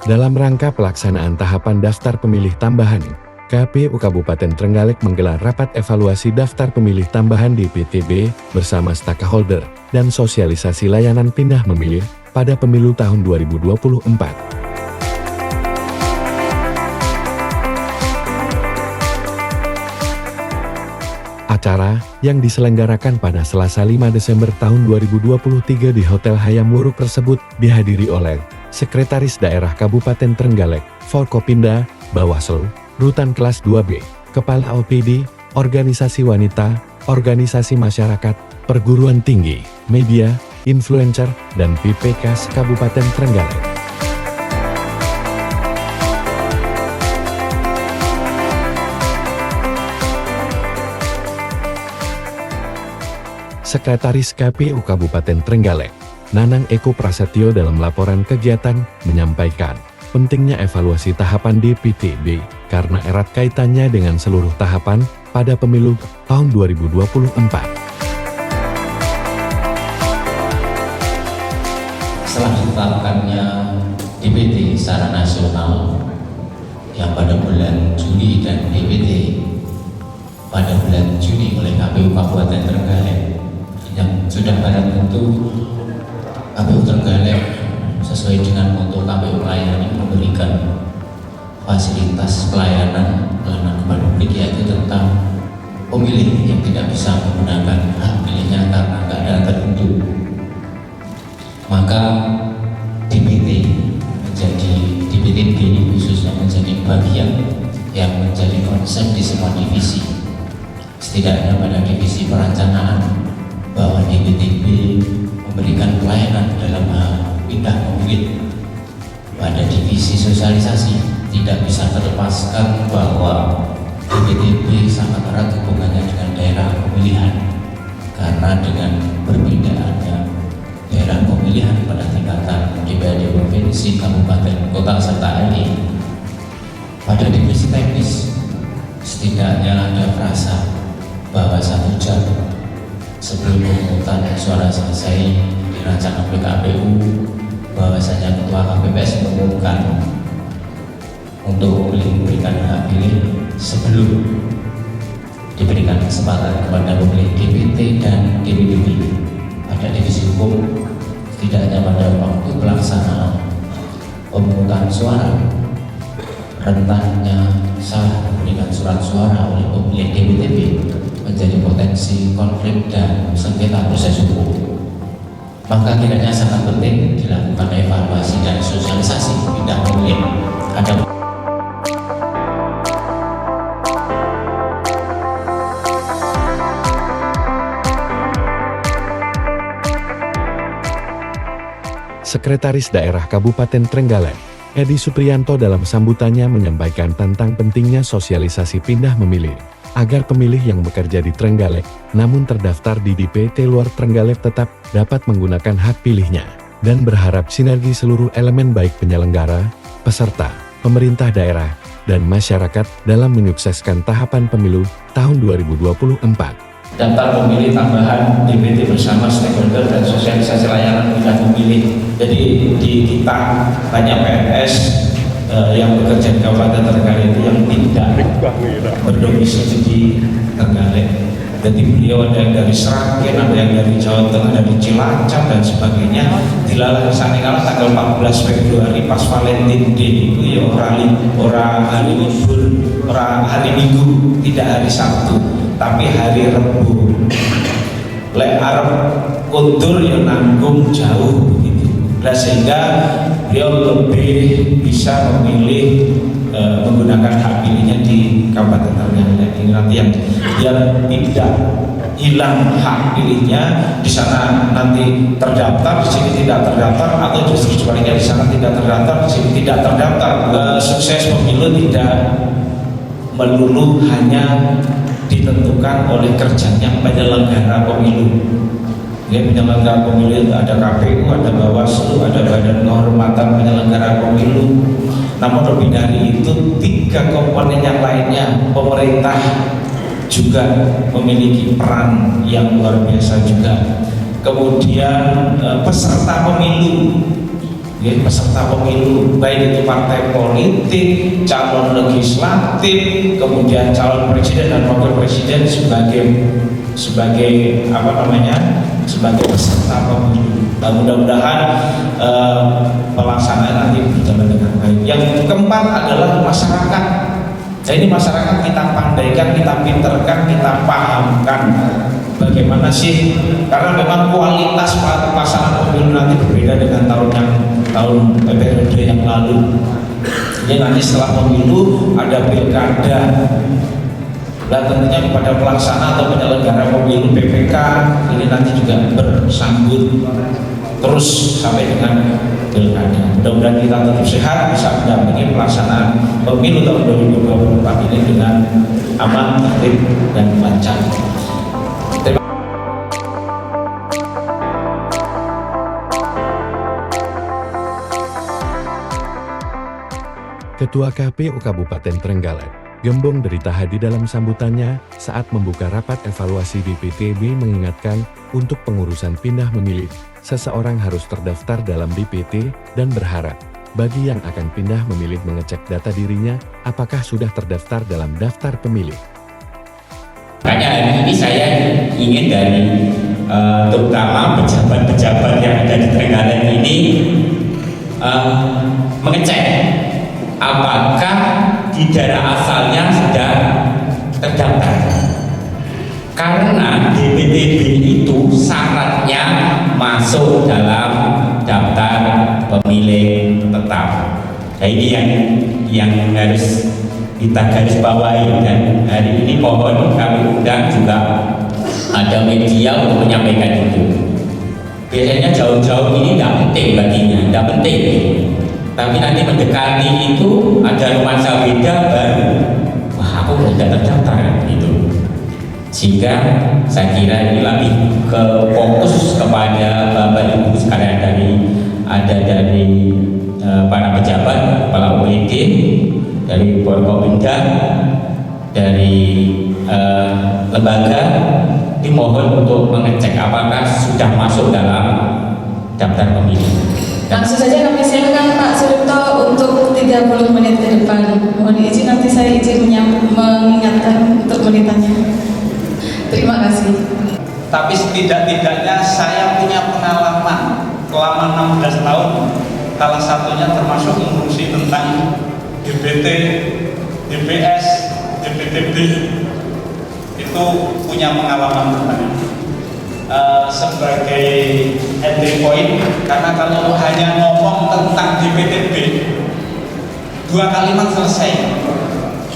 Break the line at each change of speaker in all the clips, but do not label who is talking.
Dalam rangka pelaksanaan tahapan daftar pemilih tambahan, KPU Kabupaten Trenggalek menggelar rapat evaluasi daftar pemilih tambahan DPTB bersama stakeholder dan sosialisasi layanan pindah memilih pada pemilu tahun 2024. Acara yang diselenggarakan pada Selasa 5 Desember tahun 2023 di Hotel Hayam Wuruk tersebut dihadiri oleh Sekretaris Daerah Kabupaten Trenggalek, Forkopimda, Bawaslu, Rutan Kelas 2B, Kepala OPD, Organisasi Wanita, Organisasi Masyarakat, Perguruan Tinggi, Media, Influencer, dan PPK Kabupaten Trenggalek. Sekretaris KPU Kabupaten Trenggalek, Nanang Eko Prasetyo dalam laporan kegiatan menyampaikan pentingnya evaluasi tahapan DPTB karena erat kaitannya dengan seluruh tahapan pada pemilu tahun 2024.
Setelah ditetapkannya DPT secara nasional yang pada bulan Juli dan DPT pada bulan Juni oleh KPU Kabupaten Trenggalek, yang sudah barang tentu KPU Trenggalek sesuai dengan moto KPU Melayani memberikan fasilitas pelayanan kepada publik, yaitu tentang pemilih yang tidak bisa menggunakan hak pilihnya karena keadaan tertentu. Maka DPTB khususnya menjadi bagian yang menjadi konsep di semua divisi. Setidaknya pada divisi perencanaan bahwa DPTB memberikan pelayanan dalam hal pindah memilih. Pada divisi sosialisasi tidak bisa terlepaskan bahwa DPTB sangat erat hubungannya dengan daerah pemilihan, karena dengan perbedaannya daerah pemilihan pada tingkatan DPRD provinsi, kabupaten, kota, serta RI. Pada divisi teknis setidaknya ada frasa bahwa 1 jam sebelum pemungutan suara selesai dirancang oleh KPU bahwasanya Ketua KPPS mengumumkan untuk memberikan hak pilih sebelum diberikan kesempatan kepada pemilih DPT dan DPTB. Pada divisi hukum setidaknya pada waktu pelaksanaan pemungutan suara rentannya salah memberikan surat suara oleh pemilih DPTB menjadi potensi konflik dan sengketa proses hukum. Maka kiranya sangat penting dilakukan evaluasi dan sosialisasi pindah memilih.
Sekretaris Daerah Kabupaten Trenggalek, Edi Supriyanto dalam sambutannya menyampaikan tentang pentingnya sosialisasi pindah memilih, agar pemilih yang bekerja di Trenggalek namun terdaftar di DPT luar Trenggalek tetap dapat menggunakan hak pilihnya, dan berharap sinergi seluruh elemen baik penyelenggara, peserta, pemerintah daerah, dan masyarakat dalam menyukseskan tahapan pemilu tahun 2024.
Daftar pemilih tambahan DPT bersama stakeholder dan sosialisasi layanan pindah memilih. Jadi di kita banyak PNS yang bekerja di Kabupaten Trenggalek itu yang tidak berdomisili di Trenggalek. Jadi beliau ada yang dari Seragen, ada yang dari Jawa Tengah, dari Cilacap dan sebagainya. Dilalah kesana kalau tanggal 14 Februari pas Valentine Day itu ya orang hari libur, orang hari Minggu, tidak hari Sabtu, tapi hari Rebu. Lek arep kundur ya nanggung jauh begitu. Nah, sehingga beliau lebih bisa memilih menggunakan hak pilihnya di Kabupaten Trenggalek. Ini nanti yang tidak hilang hak pilihnya di sana nanti terdaftar, di sini tidak terdaftar, atau justru sebaliknya di sana tidak terdaftar, di sini tidak terdaftar. Sukses pemilu tidak melulu hanya ditentukan oleh kerjanya penyelenggara pemilu. Ya, penyelenggara pemilu ada KPU, ada Bawaslu, ada Badan Kehormatan Penyelenggara Pemilu. Namun lebih dari itu, 3 komponen yang lainnya, pemerintah juga memiliki peran yang luar biasa juga. Kemudian peserta pemilu ya, peserta pemilu, baik itu partai politik, calon legislatif, kemudian calon presiden dan wakil presiden sebagai apa namanya, sebagai peserta pemilu. Nah, mudah-mudahan pelaksanaan nanti berjalan dengan baik. Yang keempat adalah masyarakat. Nah, ini masyarakat kita pandaikan, kita pinterkan, kita pahamkan bagaimana sih, karena memang kualitas pelaksanaan pemilu nanti berbeda dengan tahun periode yang lalu. Jadi nanti setelah pemilu ada pilkada. Dan tentunya kepada pelaksana atau penyelenggara pemilu PPK ini nanti juga bersambut terus sampai dengan pilkada. Mudah-mudahan kita tetap sehat, bisa mendampingi pelaksanaan pemilu tahun 2024 ini dengan aman, tertib, dan lancar.
Ketua KPU Kabupaten Trenggalek, Gembong Derita Hadi dalam sambutannya saat membuka rapat evaluasi DPTB mengingatkan untuk pengurusan pindah memilih, seseorang harus terdaftar dalam DPT dan berharap bagi yang akan pindah memilih mengecek data dirinya apakah sudah terdaftar dalam daftar pemilih.
Makanya hari ini saya ingin dari terutama pejabat-pejabat yang ada di Trenggalek ini mengecek apakah di daerah asalnya sudah terdaftar, karena DPTB itu syaratnya masuk dalam daftar pemilih tetap. Nah, ini yang harus kita garis bawahi, dan hari ini mohon kami undang juga ada media untuk menyampaikan itu. Biasanya jauh-jauh ini tidak penting baginya, tidak penting. Tapi nanti mendekati itu ada nuansa beda baru. Wah, aku sudah terdaftar gitu. Sehingga saya kira ini lebih ke fokus kepada Bapak Ibu sekalian dari para pejabat, kepala UPD, dari Forkopimda, dari lembaga, dimohon untuk mengecek apakah sudah masuk dalam daftar pemilih.
Langsung saja kami silakan Pak Suripto untuk 30 menit ke depan. Mohon izin nanti saya izin mengingatkan untuk menitannya. Terima kasih.
Tapi setidak-tidaknya saya punya pengalaman selama 16 tahun. Salah satunya termasuk mengurusi tentang DPT, DPS, DPTB. Itu punya pengalaman tentang sebagai entry point, karena kalau hanya ngomong tentang DPTB 2 kalimat selesai.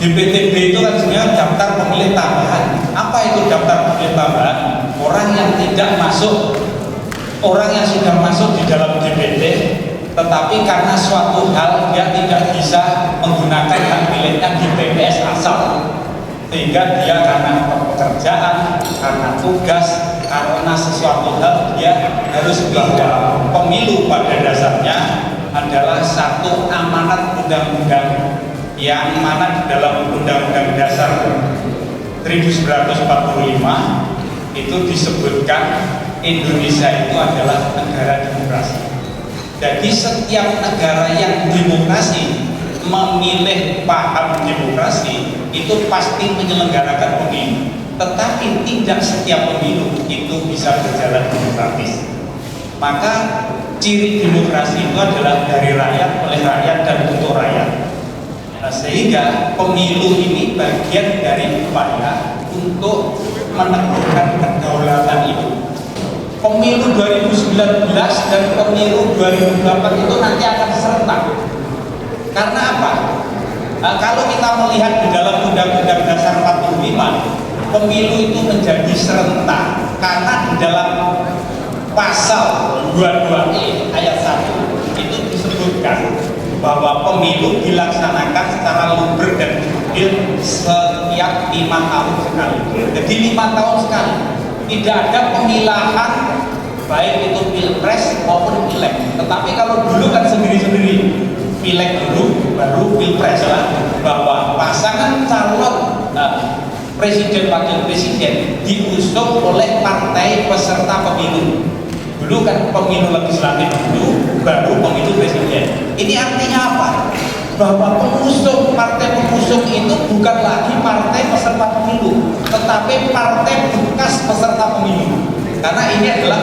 DPTB itu kan sebenarnya daftar pemilih tambahan. Apa itu daftar pemilih tambahan? Orang yang tidak masuk, orang yang sudah masuk di dalam DPT, tetapi karena suatu hal dia tidak bisa menggunakan hak pilihnya di TPS asal, sehingga dia karena pekerjaan, karena tugas, karena sesuatu hal dia harus pindah. Pemilu pada dasarnya adalah satu amanat undang-undang yang mana di dalam Undang-Undang Dasar 1945 itu disebutkan Indonesia itu adalah negara demokrasi. Jadi setiap negara yang demokrasi memilih paham demokrasi itu pasti menyelenggarakan pemilu. Tetapi tidak setiap pemilu itu bisa berjalan demokratis. Maka ciri demokrasi itu adalah dari rakyat, oleh rakyat, dan untuk rakyat. Nah, sehingga pemilu ini bagian dari upaya untuk meneguhkan kedaulatan itu. Pemilu 2019 dan pemilu 2024 itu nanti akan serentak. Karena apa? Nah, kalau kita melihat di dalam Undang-Undang Dasar 45, pemilu itu menjadi serentak karena di dalam pasal 22E ayat 1 itu disebutkan bahwa pemilu dilaksanakan secara luber dan jurdil setiap 5 tahun sekali. Jadi 5 tahun sekali. Tidak ada pemilahan baik itu pilpres maupun pileg. Tetapi kalau dulu kan sendiri-sendiri, pileg dulu baru pilpres lah, bahwa pasangan calon presiden wakil presiden diusung oleh partai peserta pemilu. Dulu kan pemilu legislatif dulu, baru pemilu presiden. Ini artinya apa? Bahwa partai pengusung itu bukan lagi partai peserta pemilu, tetapi partai bekas peserta pemilu. Karena ini adalah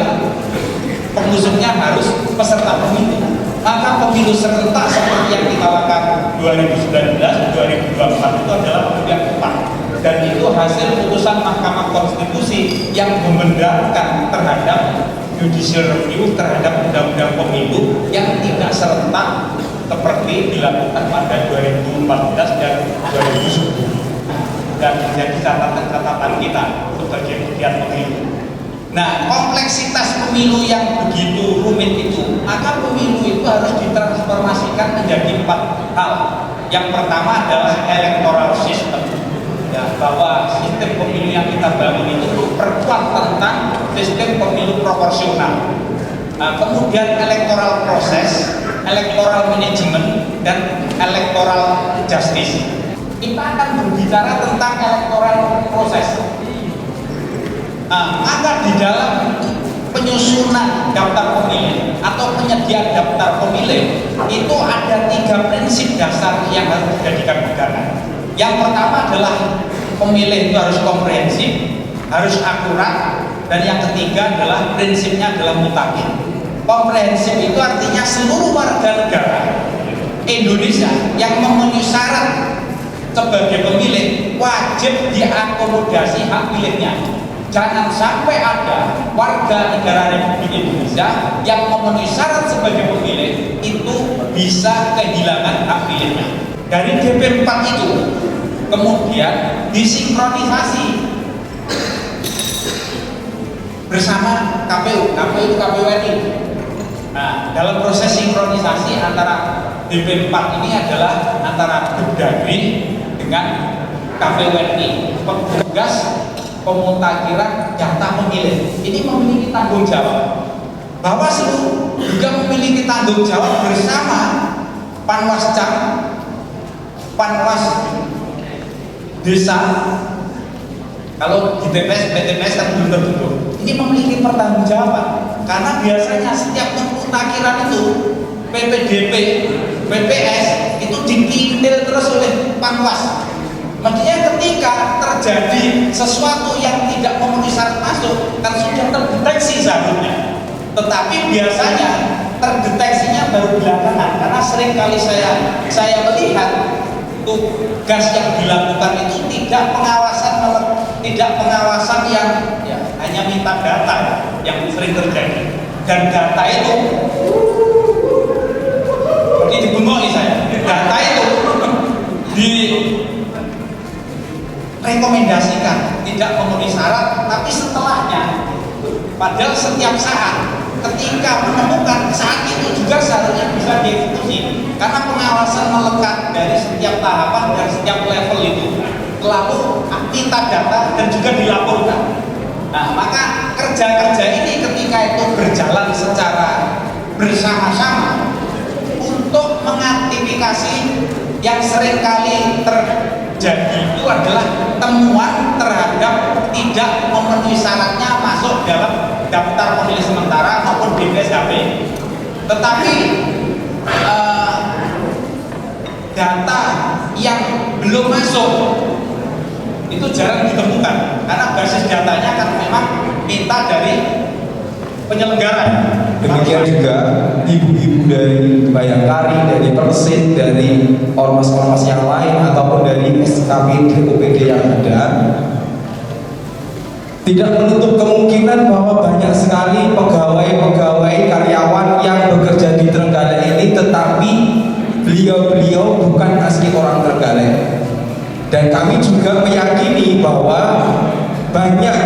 pengusungnya harus peserta pemilu. Maka pemilu serentak seperti yang kita lakukan 2019, 2024 itu adalah pemilu yang tepat. Dan itu hasil putusan Mahkamah Konstitusi yang membenarkan terhadap judicial review terhadap undang-undang pemilu yang tidak serentak seperti dilakukan pada 2014 dan 2010. Dan menjadi catatan-catatan kita sebagai pegiat pemilu. Nah, kompleksitas pemilu yang begitu rumit itu, maka pemilu itu harus ditransformasikan menjadi 4 hal. Yang pertama adalah electoral system, ya, bahwa sistem pemilu yang kita bangun itu perkuat tentang sistem pemilu proporsional. Nah, kemudian electoral proses, electoral management, dan electoral justice. Kita akan berbicara tentang electoral proses. Nah, maka di dalam penyusunan daftar pemilih atau penyediaan daftar pemilih itu ada 3 prinsip dasar yang harus dijadikan pegangan. Yang pertama adalah pemilih itu harus komprehensif, harus akurat, dan yang ketiga adalah prinsipnya adalah mutakhir. Komprehensif itu artinya seluruh warga negara Indonesia yang memenuhi syarat sebagai pemilih wajib diakomodasi hak pilihnya. Jangan sampai ada warga negara Republik Indonesia yang memenuhi syarat sebagai pemilih itu bisa kehilangan hak pilihnya. Dari DP4 itu kemudian disinkronisasi bersama KPU itu KPU RI. Nah, dalam proses sinkronisasi antara DP4 ini adalah antara Kemdagri dengan KPU RI, petugas pemutakhiran data pemilih ini memiliki tanggung jawab. Bawaslu juga memiliki tanggung jawab bersama Panwascam, Panwas Desa. Kalau di BPS kan belum terbentuk. Ini memiliki pertanggungjawaban karena biasanya setiap pemutakhiran itu PPDP, PPS itu ditindak terus oleh Panwas. Maksudnya ketika terjadi sesuatu yang tidak memenuhi syarat masuk kan sudah terdeteksi seharusnya, tetapi biasanya terdeteksinya baru belakangan karena sering kali saya melihat tugas yang dilakukan itu tidak pengawasan yang ya, hanya minta data yang sering terjadi, dan data itu seperti dibengoi saya, data itu rekomendasikan tidak memenuhi syarat, tapi setelahnya padahal setiap saat ketika menemukan saat itu juga seharusnya bisa dieksekusi karena pengawasan melekat dari setiap tahapan dan setiap level itu lalu minta data dan juga dilaporkan. Nah, maka kerja-kerja ini ketika itu berjalan secara bersama-sama untuk mengaktifikasi yang seringkali terjadi itu adalah temuan terhadap tidak memenuhi syaratnya masuk dalam daftar pemilih sementara maupun DPSHP. Tetapi data yang belum masuk itu jarang ditemukan karena basis datanya kan memang minta dari penyelenggara.
Demikian juga ibu-ibu dari Bayangkari, dari Persit, dari ormas-ormas yang lain ataupun dari SKPD, OPD yang ada, tidak menutup kemungkinan bahwa banyak sekali pegawai-pegawai karyawan yang bekerja di Trenggalek ini, tetapi beliau-beliau bukan asli orang Trenggalek. Dan kami juga meyakini bahwa banyak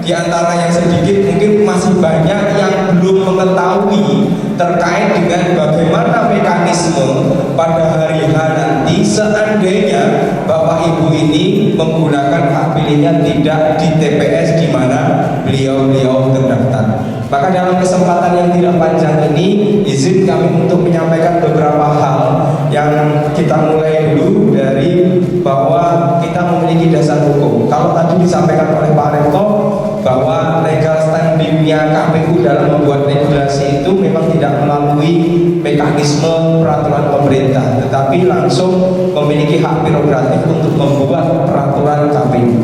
di antara yang sedikit mungkin masih banyak yang belum mengetahui terkait dengan bagaimana mekanisme pada hari H nanti seandainya Bapak Ibu ini menggunakan hak pilihnya tidak di TPS di mana beliau-beliau terdaftar. Maka dalam kesempatan yang tidak panjang ini izin kami untuk menyampaikan beberapa hal yang kita mulai dulu dari bahwa kita memiliki dasar hukum. Kalau tadi disampaikan oleh Pak Rektor bahwa legal standingnya KPU dalam membuat regulasi itu memang tidak melalui mekanisme peraturan pemerintah, tetapi langsung memiliki hak prerogatif untuk membuat peraturan KPU.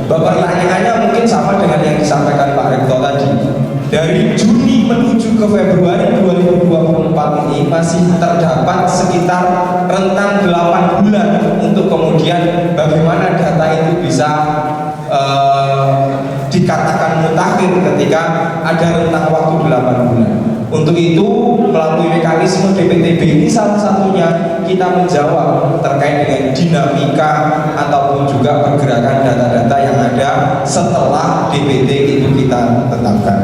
Pertanyaannya mungkin sama dengan yang disampaikan Pak Rektor tadi. Dari Juni menuju ke Februari 2024 ini masih terdapat sekitar rentang 8 bulan untuk kemudian bagaimana data itu bisa dikatakan mutakhir ketika ada rentang waktu 8 bulan. Untuk itu melalui mekanisme DPTB ini salah satunya kita menjawab terkait dengan dinamika ataupun juga pergerakan data-data yang ada setelah DPT itu kita tetapkan.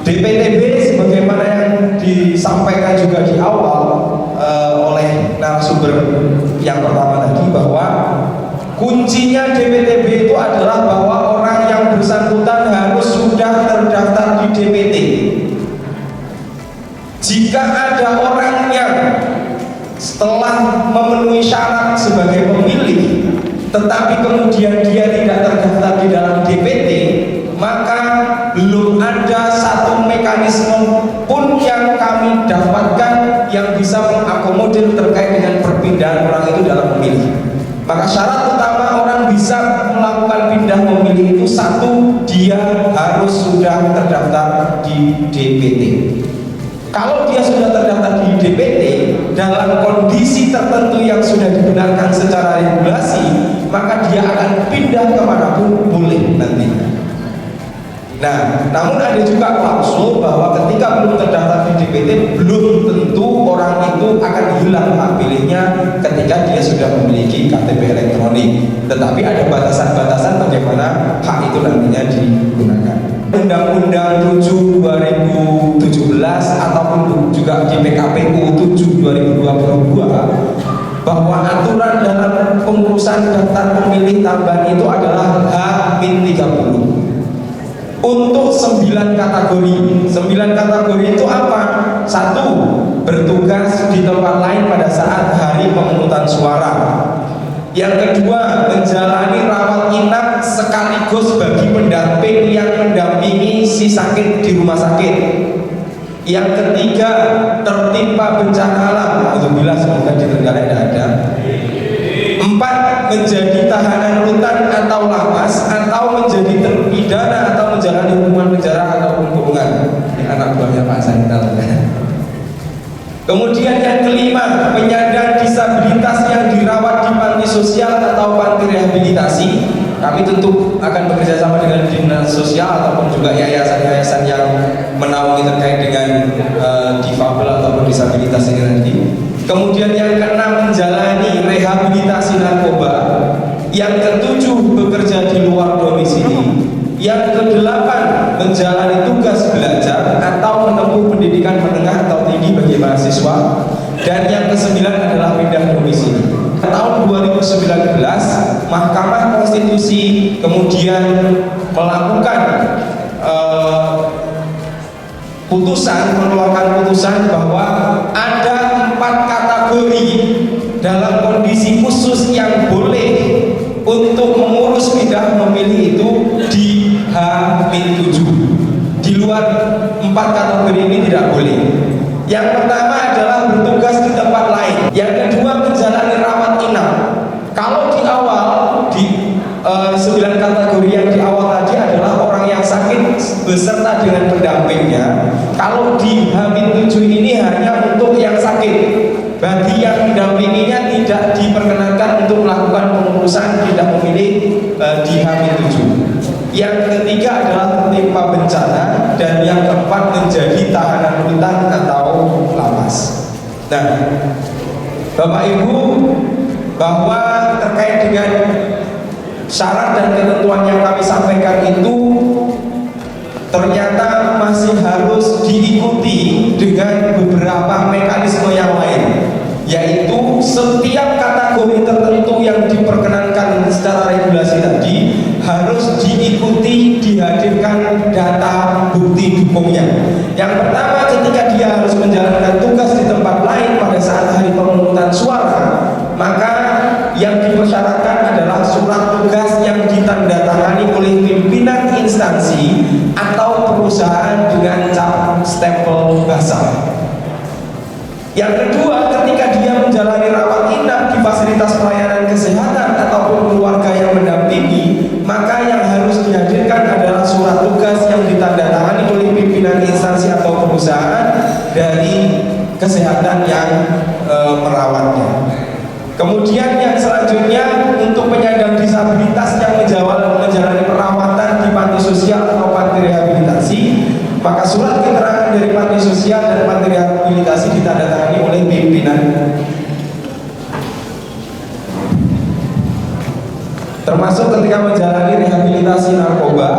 DPTB sebagaimana yang disampaikan juga di awal oleh narasumber yang pertama tadi, bahwa kuncinya DPTB itu adalah bahwa orang yang bersangkutan harus sudah terdaftar di DPT. Jika ada orang yang setelah memenuhi syarat sebagai pemilih tetapi kemudian dia tidak terdaftar di dalam DPT, maka belum ada satu mekanisme pun yang kami dapatkan yang bisa mengakomodir terkait dengan perpindahan orang itu dalam memilih. Maka syarat utama orang bisa melakukan pindah memilih itu, satu, dia harus sudah terdaftar di DPT. Kalau dia sudah terdaftar di DPT dalam kondisi tertentu yang sudah dibenarkan secara regulasi, maka dia akan pindah kemanapun boleh nantinya. Nah, namun ada juga klausul bahwa ketika belum terdaftar di DPT, belum tentu orang itu akan hilang hak pilihnya ketika dia sudah memiliki KTP elektronik. Tetapi ada batasan-batasan bagaimana hak itu nantinya digunakan. Undang-Undang 7 2017 ataupun juga di PKPU 7 2022 bahwa aturan dalam pengurusan daftar pemilih tambahan itu adalah H-30 untuk 9 kategori. 9 kategori itu apa? 1. Bertugas di tempat lain pada saat hari pemungutan suara. Yang kedua, menjalani rawat inap sekaligus bagi pendamping yang mendampingi si sakit di rumah sakit. Yang ketiga, tertimpa bencana alam. Alhamdulillah semoga di Trenggalek tidak ada. 4. Menjadi tahanan rutan atau lapas, atau menjadi terpidana atau menjalani hukuman penjara ataupun kurungan. Ini anak buahnya Pak Sanita. Kemudian yang kelima, penyandang disabilitas yang dirawat di panti sosial atau panti rehabilitasi. Kami tentu akan bekerja sama dengan dinas sosial ataupun juga yayasan-yayasan yang menaungi terkait dengan difabel ataupun disabilitas ini nanti. Kemudian yang keenam, menjalani rehabilitasi narkoba. Yang ketujuh, bekerja di luar domisili. Yang kedelapan, menjalani tugas belajar atau menempuh pendidikan menengah atau tinggi bagi mahasiswa. Dan yang kesembilan adalah pindah domisili. Tahun 2019, Mahkamah Konstitusi kemudian melakukan mengeluarkan putusan bahwa ada 4 kategori dalam kondisi khusus yang boleh untuk mengurus pindah memilih itu di H-7. Di luar 4 kategori ini tidak boleh. Yang pertama adalah bertugas di tempat lain. Yang kedua, menjalani rawat inap. Kalau di awal di 9 kategori yang di awal tadi adalah orang yang sakit beserta dengan pendampingnya. Kalau di H-7 ini hanya untuk yang sakit. Bagi yang mendampinginya tidak diperkenankan untuk melakukan pengurusan pindah memilih di H-7. Yang ketiga adalah tertimpa bencana, dan yang keempat menjadi tahanan rutan atau lapas. Nah, Bapak Ibu, bahwa terkait dengan syarat dan ketentuan yang kami sampaikan itu ternyata masih harus diikuti dengan beberapa mekanisme yang lain, yaitu setiap kategori tertentu yang diperkenankan secara regulasi tadi harus diikuti, dihadirkan data bukti dukungnya. Yang pertama, ketika dia harus menjalankan tugas di tempat lain pada saat hari pemungutan suara, maka yang dipersyaratkan adalah surat tugas yang ditandatangani oleh pimpinan instansi atau perusahaan lagi fasilitas pelayanan kesehatan ataupun keluarga yang mendampingi, maka yang harus dihadirkan adalah surat tugas yang ditandatangani oleh pimpinan instansi atau perusahaan dari kesehatan yang merawatnya. Kemudian yang selanjutnya untuk penyandang disabilitas yang menjalani perawatan di panti sosial atau panti rehabilitasi, maka surat keterangan dari panti sosial dan panti rehabilitasi ditandatangani oleh pimpinan. Termasuk ketika menjalani rehabilitasi narkoba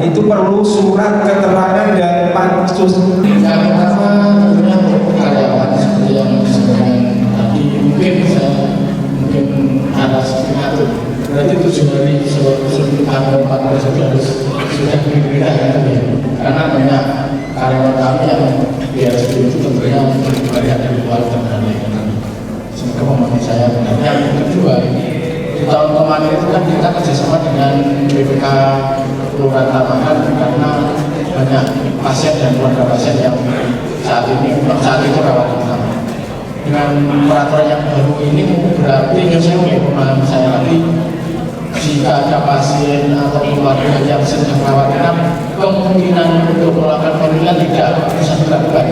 itu perlu surat keterangan dari panti sosial.
Yang pertama tentunya untuk karyawan seperti yang disebutkan tadi, mungkin atas mengatur. Berarti 7 hari sebelum tanggal 14 itu harus sudah diberitakan gitu ya. Karena banyak karyawan kami yang biar seperti itu tentunya untuk melihat dari luar dan lain-lain. Semoga memahami saya benar. Yang kedua, di tahun kemarin itu kan kita kerjasama dengan BPK Kelurahan Tamangan karena banyak pasien dan keluarga pasien yang saat itu rawat inap. Dengan peraturan yang baru ini berarti saya mulai pemahaman saya lagi, jika ada pasien atau keluarga yang sedang rawat inap, kemungkinan untuk melakukan pemilihan tidak bisa dilakukan.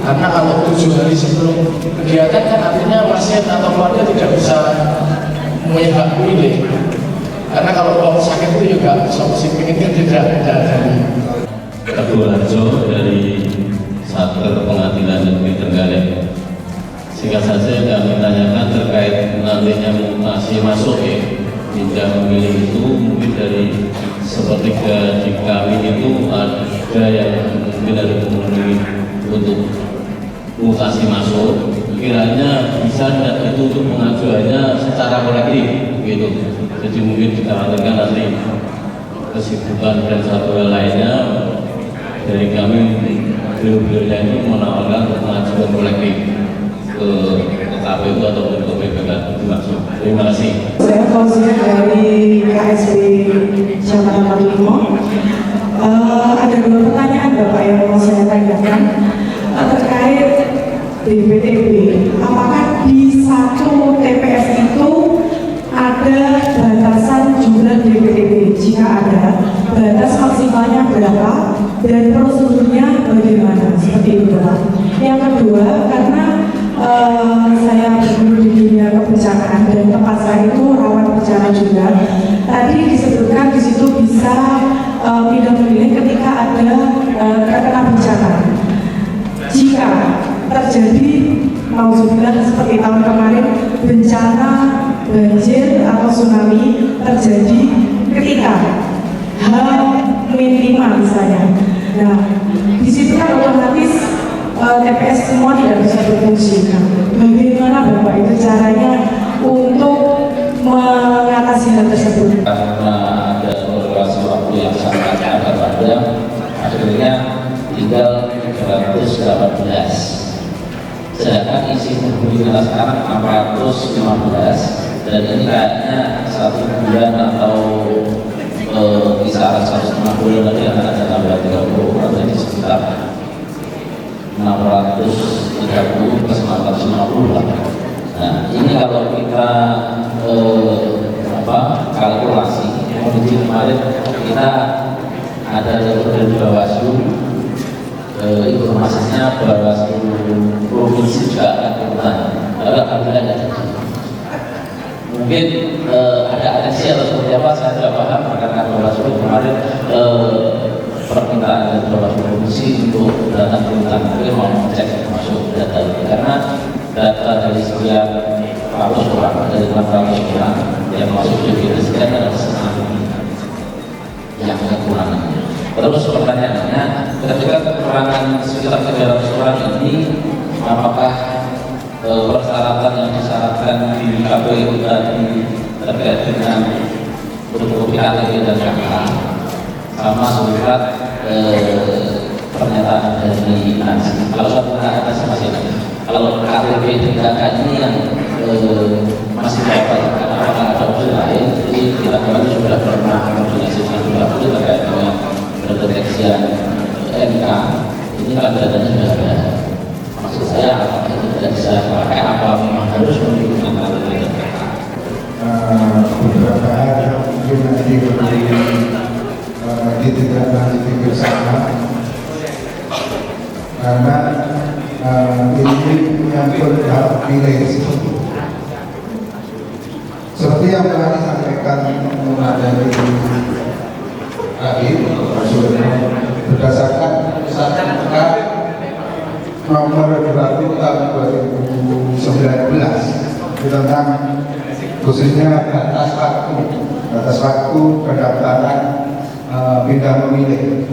Karena kalau 7 hari sebelum kegiatan kan artinya pasien atau keluarga tidak bisa mempunyai hak pilih. Karena kalau sakit itu juga solusi pengen kan tidak ada.
Teguh Harjo dari Satker Pengadilan Negeri Trenggalek. Singkat saja kami tanyakan terkait nantinya mutasi masuk ya pindah memilih itu, mungkin dari sepertiga di kami itu ada yang mungkin ada memenuhi untuk mutasi masuk, kiranya bisa tidak itu untuk pengajuannya secara kolektif gitu. Jadi mungkin dikhawatirkan nanti kesibukan dan satu hal lainnya dari kami beliau-beliaunya itu menawarkan pengajuan kolektif ke KPU ataupun ke BPK dimaksud. Terima kasih.
Saya Fauzia dari KSB Jakarta Marlimo. Ada 2 pertanyaan Bapak yang mau saya tanyakan terkait DPTB. Apakah di satu TPS itu ada batasan jumlah DPTB? Jika ada, batas maksimalnya berapa dan prosedurnya bagaimana? Seperti itu, Pak. Yang kedua, karena saya berguru di dunia kebencanaan dan tempat saya itu rawan bencana juga. Tadi disebutkan di situ bisa pindah memilih ketika ada terkena bencana. Jika terjadi nauzubillah seperti tahun kemarin bencana banjir atau tsunami terjadi ketika H-5 misalnya. Nah, di situ kan otomatis TPS semua tidak bisa berfungsi. Bagaimana Bapak itu caranya untuk mengatasi hal tersebut?
Karena ada durasi waktu yang sangat panjang, akhirnya tinggal 318. Sedangkan isi tubuh kita sekarang 415, dan ini kayaknya 1 bulan atau kisaran 1,5 bulan lagi akan ada tambah 30, atau di sekitar 630 plus 450 lah. Nah, ini kalau kita kalkulasi, kondisi kemarin kita ada dari Bawaslu, informasinya Bawaslu provinsi juga akan turun. Alhamdulillah. Mungkin ada atensi atau seperti apa saya tidak paham, karena Bawaslu kemarin permintaan dari Bawaslu provinsi untuk datang ke hutan, mungkin mau mengecek masuk data ini, karena data dari sekian ratus orang, dari 600 orang yang masuk ke sekian ada setengah yang kekurangan. Terus pertanyaannya, ketika kekurangan sekitar 300 orang ini, apakah persyaratan yang disyaratkan di KPU tadi terkait dengan fotokopi KTP dan KK sama surat pernyataan dari Nancy? Kalau surat pernyataan masih ada. Kalau KTP dan KK ini yang masih dapat, apakah ada opsi lain? Jadi kita kemarin sudah pernah koordinasi dengan Bawaslu terkait dengan pendeteksian NK. Ini kan datanya sudah ada. Maksud saya, apakah itu tidak bisa pakai, apa memang harus menggunakan KTP?
Seperti yang telah disampaikan dari tadi, berdasarkan putusan MK nomor 20 tahun 2019 tentang khususnya batas waktu pendaftaran pindah memilih,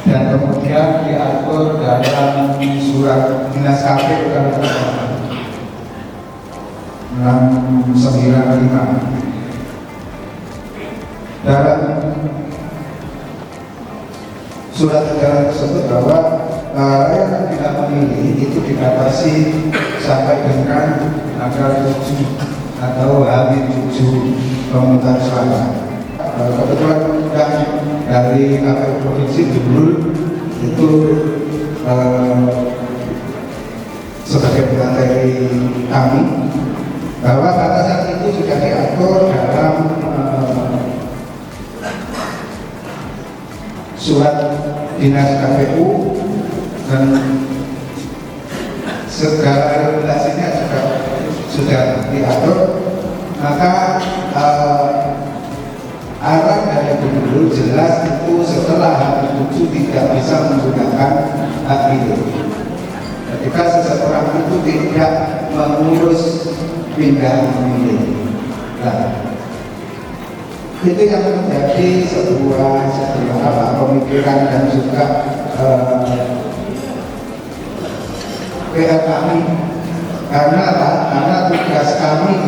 dan kemudian diatur dalam surat dinas KPU nomor 695. Dalam surat edaran tersebut bahwa layanan tidak memilih itu dibatasi sampai dengan tanggal 7 atau H-7 pemungutan suara. Kebetulan undang dari KPU Provinsi Dulu itu sebagai materi kami bahwa batasan itu sudah diatur dalam surat dinas KPU dan segala regulasinya sudah diatur. Maka arah dari gubernur jelas itu setelah H-7 tidak bisa menggunakan hak pilih. Ketika seseorang itu tidak mengurus pindah memilih, nah, itu yang menjadi sebuah pemikiran dan juga PR kami, karena tugas kami